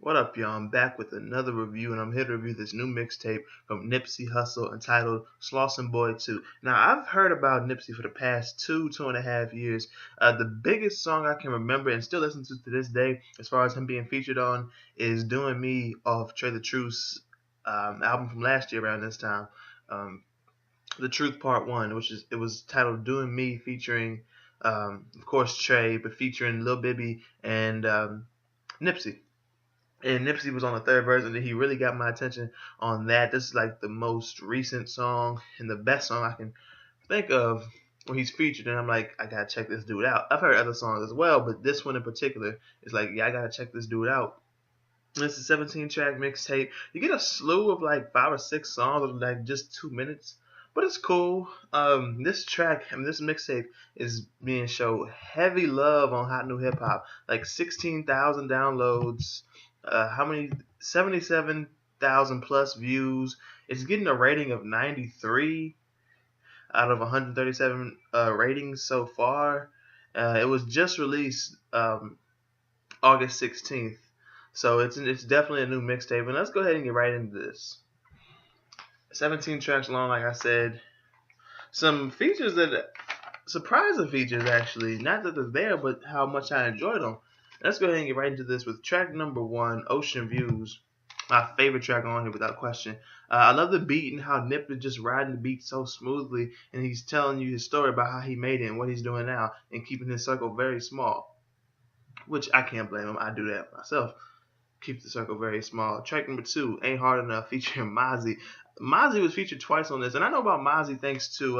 What up, y'all? I'm back with another review, and I'm here to review this new mixtape from Nipsey Hussle entitled Slauson Boy 2. Now, I've heard about Nipsey for the past 2.5 years. The biggest song I can remember and still listen to this day, as far as him being featured on, is Doing Me off Trey the Truth's album from last year around this time. The Truth Part 1, it was titled Doing Me, featuring, of course, Trey, but featuring Lil Bibby and Nipsey. And Nipsey was on the third verse, and he really got my attention on that. This is like the most recent song and the best song I can think of where he's featured, and I'm like, I gotta check this dude out. I've heard other songs as well, but this one in particular is like, yeah, I gotta check this dude out. This is a 17-track mixtape. You get a slew of like 5 or 6 songs of like just 2 minutes, but it's cool. This mixtape is being showed heavy love on Hot New Hip Hop, like 16,000 downloads. How many? 77,000 plus views. It's getting a rating of 93 out of 137 ratings so far. It was just released August 16th, so it's definitely a new mixtape. And let's go ahead and get right into this. 17 tracks long, like I said. Some features surprising features actually. Not that they're there, but how much I enjoyed them. Let's go ahead and get right into this with track number 1, Ocean Views. My favorite track on here without question. I love the beat and how Nip is just riding the beat so smoothly, and he's telling you his story about how he made it and what he's doing now, and keeping his circle very small, which I can't blame him. I do that myself. Keep the circle very small. Track number 2, Ain't Hard Enough, featuring Mozzie. Mozzie was featured twice on this, and I know about Mozzie thanks to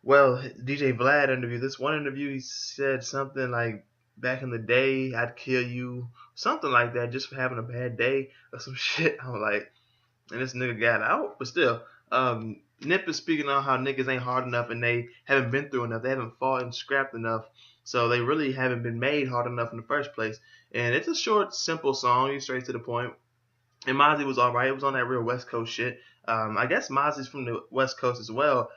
DJ Vlad interview. This one interview, he said something like, back in the day, I'd kill you, something like that, just for having a bad day or some shit. I'm like, and this nigga got out, but still, Nip is speaking on how niggas ain't hard enough and they haven't been through enough, they haven't fought and scrapped enough, so they really haven't been made hard enough in the first place. And it's a short, simple song, he's straight to the point. And Mozzie was alright, it was on that real West Coast shit. I guess Mozzie's from the West Coast as well.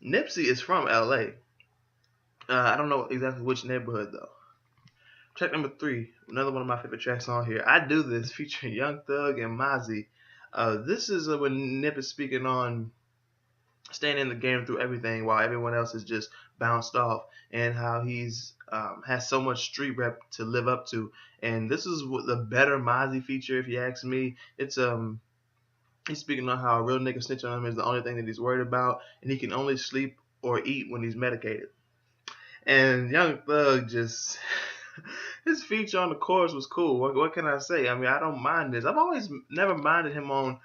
Nipsey is from LA. I don't know exactly which neighborhood though. Track number 3, another one of my favorite tracks on here. I Do This, featuring Young Thug and Mozzie. This is when Nip is speaking on staying in the game through everything while everyone else is just bounced off, and how he's has so much street rep to live up to. And this is the better Mozzie feature, if you ask me. It's he's speaking on how a real nigga snitch on him is the only thing that he's worried about, and he can only sleep or eat when he's medicated. And Young Thug just his feature on the chorus was cool. What can I say? I mean, I don't mind this. I've always never minded him on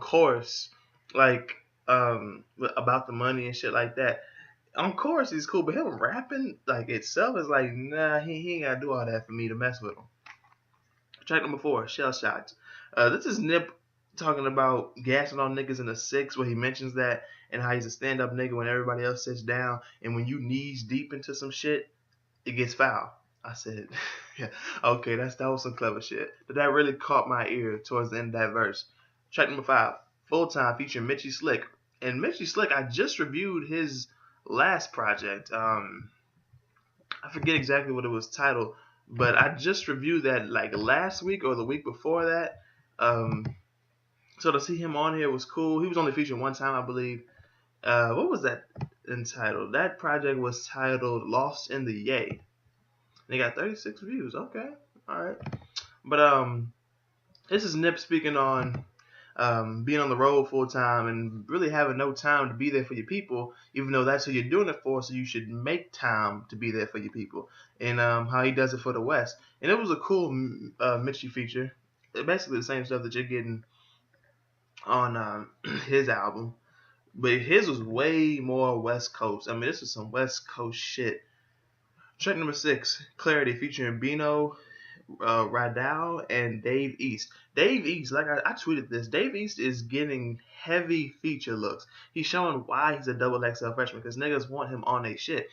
chorus, like about the money and shit like that. On chorus he's cool, but him rapping like itself is like, nah, he ain't gotta do all that for me to mess with him. Track number 4, Shell Shots. This is Nip talking about gassing on niggas in the 6, where he mentions that and how he's a stand-up nigga when everybody else sits down, and when you knees deep into some shit, it gets foul. I said, yeah, okay, that was some clever shit. But that really caught my ear towards the end of that verse. Track number 5, Full Time, featuring Mitchie Slick. And Mitchie Slick, I just reviewed his last project. I forget exactly what it was titled, but I just reviewed that like last week or the week before that. So to see him on here was cool. He was only featured one time, I believe. What was that entitled? That project was titled Lost in the Yay. They got 36 views. Okay, all right. But this is Nip speaking on being on the road full time and really having no time to be there for your people, even though that's who you're doing it for. So you should make time to be there for your people. And how he does it for the West. And it was a cool Mitchie feature. Basically the same stuff that you're getting on his album, but his was way more West Coast. I mean, this is some West Coast shit. Track number 6, Clarity, featuring Bino, Radal, and Dave East. Dave East, like I tweeted this, Dave East is getting heavy feature looks. He's showing why he's a double XL freshman, because niggas want him on their shit.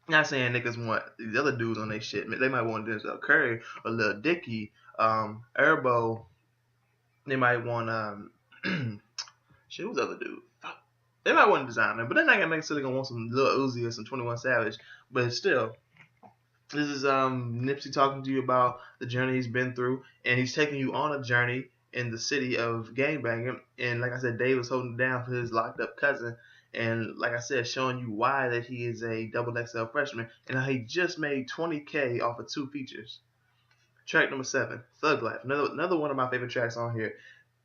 Not saying niggas want these other dudes on their shit. They might want Denzel Curry or Lil Dicky, Erbo. They might want shit, who's the other dude? Fuck. They might want Designer, but they're not gonna necessarily gonna want some Lil Uzi or some 21 Savage. But still, This is Nipsey talking to you about the journey he's been through, and he's taking you on a journey in the city of gangbanging. And like I said, Dave was holding down for his locked up cousin, and like I said, showing you why that he is a double XL freshman, and how he just made 20K off of 2 features. Track number 7, Thug Life, another one of my favorite tracks on here,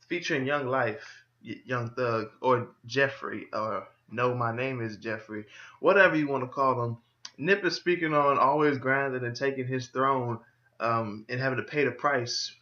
featuring Young Life, Young Thug, or Jeffrey, or No, My Name Is Jeffrey, whatever you want to call him. Nip is speaking on always grinding and taking his throne, and having to pay the price,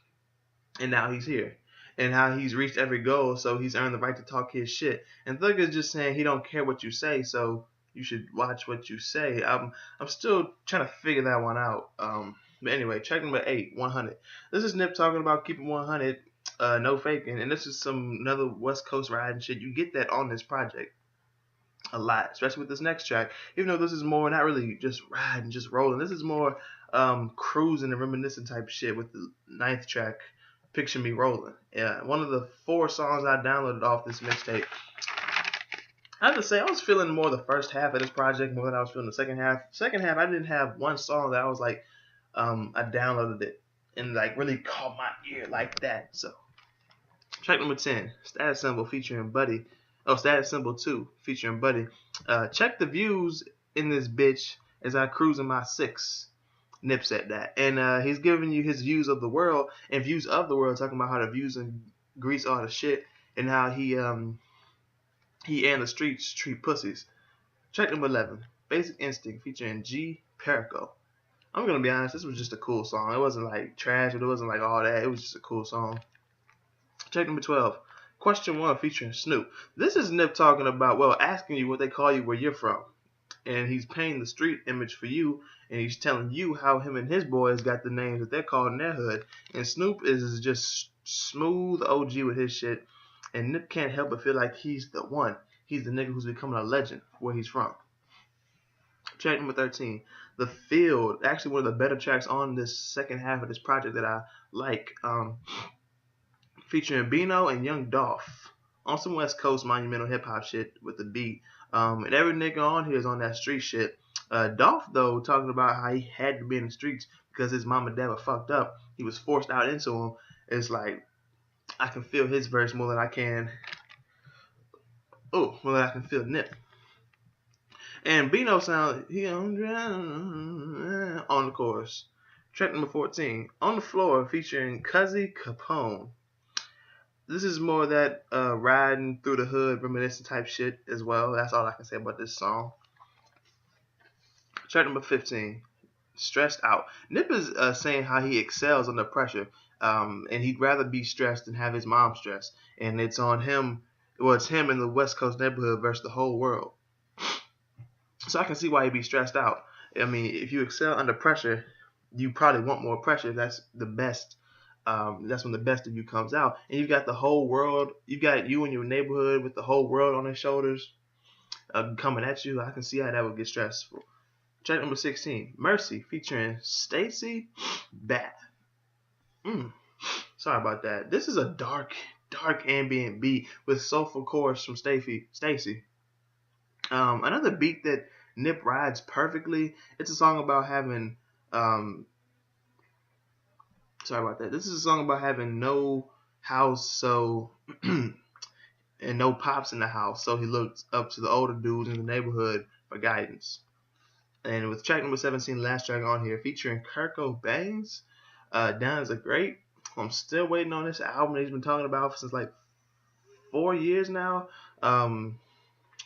and now he's here. And how he's reached every goal, so he's earned the right to talk his shit. And Thug is just saying he don't care what you say, so you should watch what you say. I'm still trying to figure that one out. But anyway, track number 8, 100. This is Nip talking about keeping 100, no faking, and this is another West Coast riding shit. You get that on this project a lot, especially with this next track. Even though this is more not really just riding, just rolling. This is more cruising and reminiscing type shit with the 9th track, Picture Me Rolling. Yeah, one of the 4 songs I downloaded off this mixtape. I have to say, I was feeling more the first half of this project more than I was feeling the second half. Second half, I didn't have one song that I was like, I downloaded it and like really caught my ear like that. So, track number 10, Status Symbol featuring Buddy. Oh, Status Symbol 2 featuring Buddy. Check the views in this bitch as I cruise in my 6. Nip said that. And he's giving you his views of the world, and views of the world, talking about how the views in Greece are the shit, and how he and the streets treat pussies. Track number 11, Basic Instinct featuring G Perico. I'm gonna be honest, this was just a cool song. It wasn't like trash, it wasn't like all that. It was just a cool song. Track number 12, Question 1 featuring Snoop. This is Nip talking about, well, asking you what they call you where you're from. And he's painting the street image for you, and he's telling you how him and his boys got the names that they're called in their hood. And Snoop is just smooth OG with his shit, and Nip can't help but feel like he's the one. He's the nigga who's becoming a legend where he's from. Track number 13, The Field. Actually, one of the better tracks on this second half of this project that I like. Featuring Bino and Young Dolph on some West Coast monumental hip hop shit with the beat. And every nigga on here is on that street shit. Dolph, though, talking about how he had to be in the streets because his mom and dad were fucked up. He was forced out into them. It's like, I can feel his verse more than I can. More than I can feel Nip. And Bino sounds, he on the chorus. Track number 14, On the Floor featuring Cuzzy Capone. This is more that riding through the hood, reminiscent type shit as well. That's all I can say about this song. Track number 15, Stressed Out. Nip is saying how he excels under pressure, and he'd rather be stressed than have his mom stressed. And it's on him. Well, it's him in the West Coast neighborhood versus the whole world. So I can see why he'd be stressed out. I mean, if you excel under pressure, you probably want more pressure. That's the best. That's when the best of you comes out. And you've got the whole world. You've got you and your neighborhood with the whole world on their shoulders coming at you. I can see how that would get stressful. Track number 16, Mercy featuring Stacy Bath. Sorry about that. This is a dark ambient beat with soulful chorus from Stacy. Another beat that Nip rides perfectly. It's a song about having sorry about that. This is a song about having no house, so and no pops in the house, so he looked up to the older dudes in the neighborhood for guidance. And with track number 17, last track on here, featuring Kirko Bangs, Down is a Great. I'm still waiting on this album that he's been talking about since like 4 years now.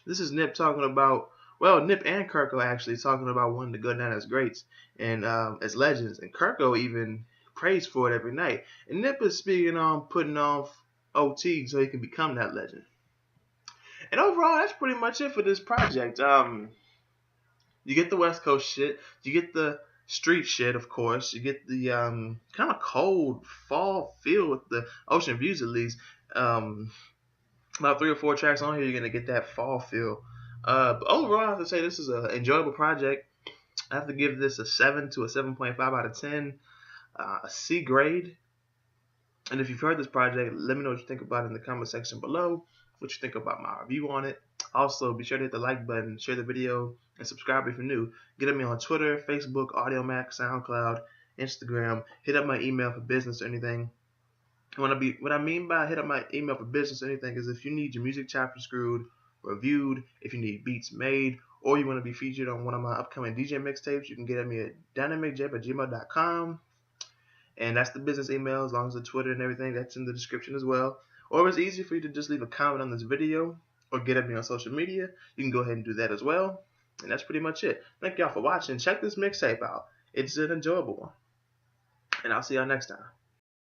This is Nip talking about, well, Nip and Kirko actually talking about wanting to go down as greats and as legends. And Kirko even prays for it every night. And Nip is speaking on putting off OT so he can become that legend. And overall, that's pretty much it for this project. You get the West Coast shit. You get the street shit, of course. You get the kind of cold fall feel with the ocean views, at least. About 3 or 4 tracks on here, you're going to get that fall feel. But overall, I have to say this is an enjoyable project. I have to give this a 7 to a 7.5 out of 10. A C grade. And if you've heard this project, let me know what you think about it in the comment section below. What you think about my review on it. Also, be sure to hit the like button, share the video, and subscribe if you're new. Get at me on Twitter, Facebook, AudioMac, SoundCloud, Instagram. Hit up my email for business or anything. What I mean by hit up my email for business or anything is if you need your music chapter screwed, reviewed, if you need beats made, or you want to be featured on one of my upcoming DJ mixtapes, you can get at me at DynamicJAB@gmail.com. And that's the business email, as long as the Twitter and everything, that's in the description as well. Or if it's easy for you to just leave a comment on this video or get at me on social media, you can go ahead and do that as well. And that's pretty much it. Thank y'all for watching. Check this mixtape out. It's an enjoyable one. And I'll see y'all next time.